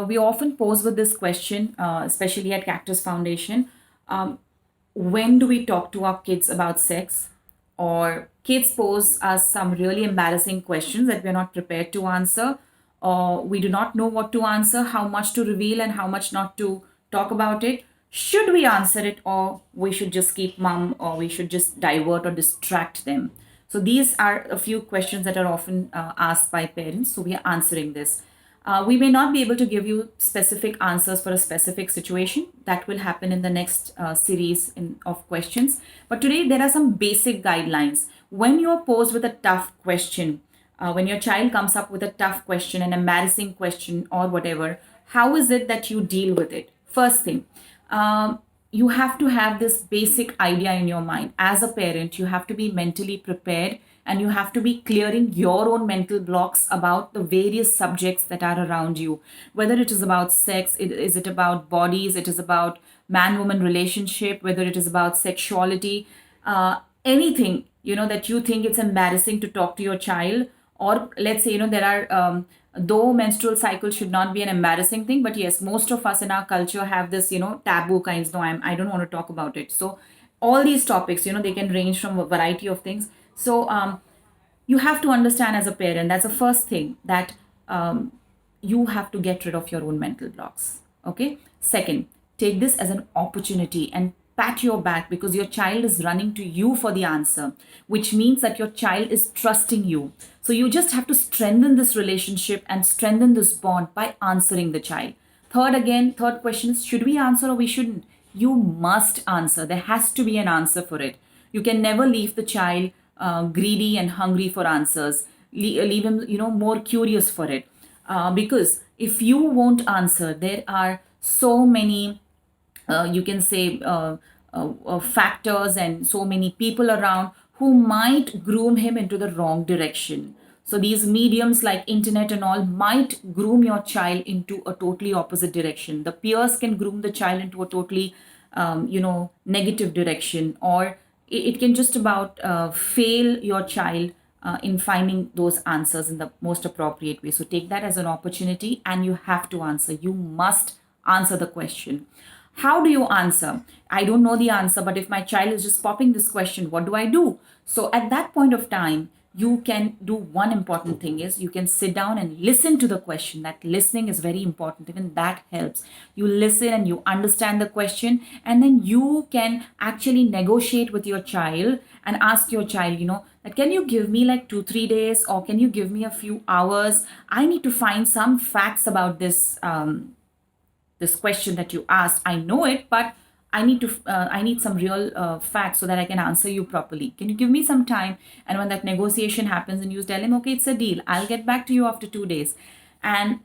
We often pose with this question, especially at Cactus Foundation. Um, when do we talk to our kids about sex? Or kids pose us some really embarrassing questions that we're not prepared to answer, or we do not know what to answer, how much to reveal, and how much not to talk about it. Should we answer it, or we should just keep mum, or we should just divert or distract them? So, these are a few questions that are often asked by parents. So, we are answering this. We may not be able to give you specific answers for a specific situation. That will happen in the next of questions. But today, there are some basic guidelines. When you're posed with a tough question, when your child comes up with a tough question, an embarrassing question, or whatever, how is it that you deal with it? First thing, you have to have this basic idea in your mind. As a parent, you have to be mentally prepared, and you have to be clearing your own mental blocks about the various subjects that are around you. Whether it is about sex, is it about bodies, it is about man woman relationship, whether it is about sexuality, anything that you think it's embarrassing to talk to your child. Or let's say, there are though menstrual cycle should not be an embarrassing thing, but yes, most of us in our culture have this taboo kinds. No, I don't want to talk about it. So all these topics, they can range from a variety of things. So you have to understand, as a parent, that's the first thing, that you have to get rid of your own mental blocks. Okay. Second, take this as an opportunity and pat your back, because your child is running to you for the answer, which means that your child is trusting you. So you just have to strengthen this relationship and strengthen this bond by answering the child. Third question is, should we answer or we shouldn't? You must answer. There has to be an answer for it. You can never leave the child greedy and hungry for answers. Leave him, more curious for it. Because if you won't answer, there are so many, you can say, factors and so many people around who might groom him into the wrong direction. So these mediums like internet and all might groom your child into a totally opposite direction. The peers can groom the child into a totally, negative direction, or it can just about fail your child in finding those answers in the most appropriate way. So take that as an opportunity, and you have to answer. You must answer the question. How do you answer? I don't know the answer, but if my child is just popping this question, what do I do? So at that point of time, you can do one important thing, is you can sit down and listen to the question. That listening is very important. Even that helps. You listen and you understand the question, and then you can actually negotiate with your child and ask your child, that can you give me like 2-3 days, or can you give me a few hours? I need to find some facts about this question that you asked. I know it, but I need some real facts so that I can answer you properly. Can you give me some time? And when that negotiation happens, and you tell him, okay, it's a deal, I'll get back to you after 2 days. And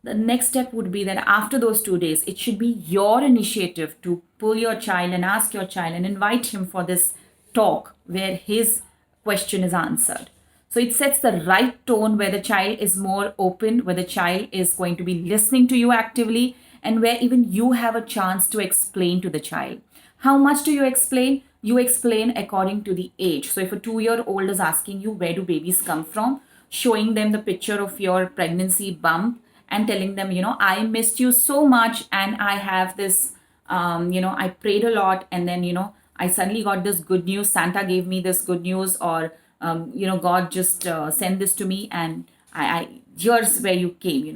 the next step would be that after those 2 days, it should be your initiative to pull your child and ask your child and invite him for this talk where his question is answered. So it sets the right tone, where the child is more open, where the child is going to be listening to you actively, and where even you have a chance to explain to the child. How much do you explain? You explain according to the age. So if a 2-year-old is asking you, where do babies come from, showing them the picture of your pregnancy bump and telling them, I missed you so much, and I have this, I prayed a lot, and then, I suddenly got this good news. Santa gave me this good news, or, God just sent this to me, and I here's where you came,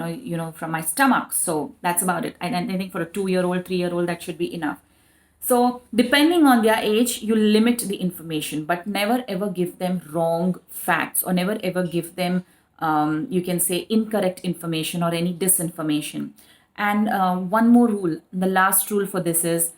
from my stomach. So that's about it. And I think for a 2-year-old, 3-year-old, that should be enough. So depending on their age, you limit the information, but never ever give them wrong facts, or never ever give them, you can say, incorrect information or any disinformation. And one more rule, the last rule for this is,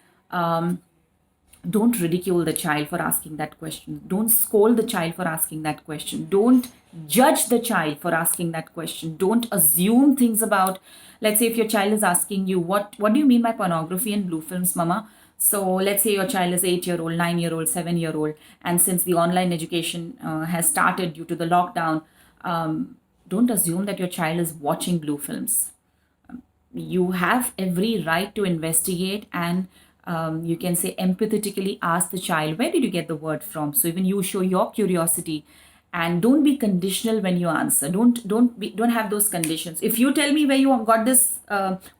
don't ridicule the child for asking that question. Don't scold the child for asking that question. Don't judge the child for asking that question. Don't assume things about, let's say if your child is asking you, what do you mean by pornography and blue films, mama? So let's say your child is 8-year-old, 9-year-old, 7-year-old, and since the online education has started due to the lockdown, don't assume that your child is watching blue films. You have every right to investigate, and you can say empathetically ask the child, where did you get the word from? So even you show your curiosity, and don't be conditional when you answer. Don't have those conditions. If you tell me where you have got this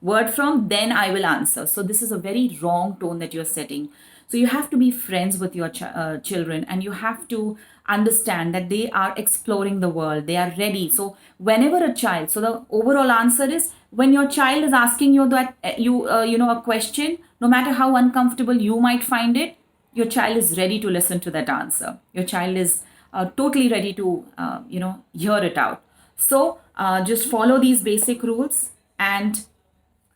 word from, then I will answer. So this is a very wrong tone that you're setting. So you have to be friends with your children, and you have to understand that they are exploring the world, they are ready. So whenever a child, so the overall answer is, when your child is asking you that a question, no matter how uncomfortable you might find it, your child is ready to listen to that answer. Your child is totally ready to hear it out. So just follow these basic rules and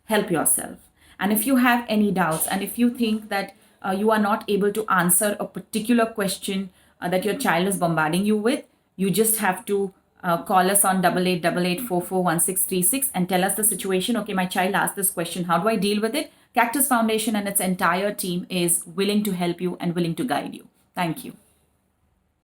help yourself. And if you have any doubts, and if you think that you are not able to answer a particular question that your child is bombarding you with, you just have to call us on 8888441636 and tell us the situation. Okay, my child asked this question, how do I deal with it? Cactus Foundation and its entire team is willing to help you and willing to guide you. Thank you.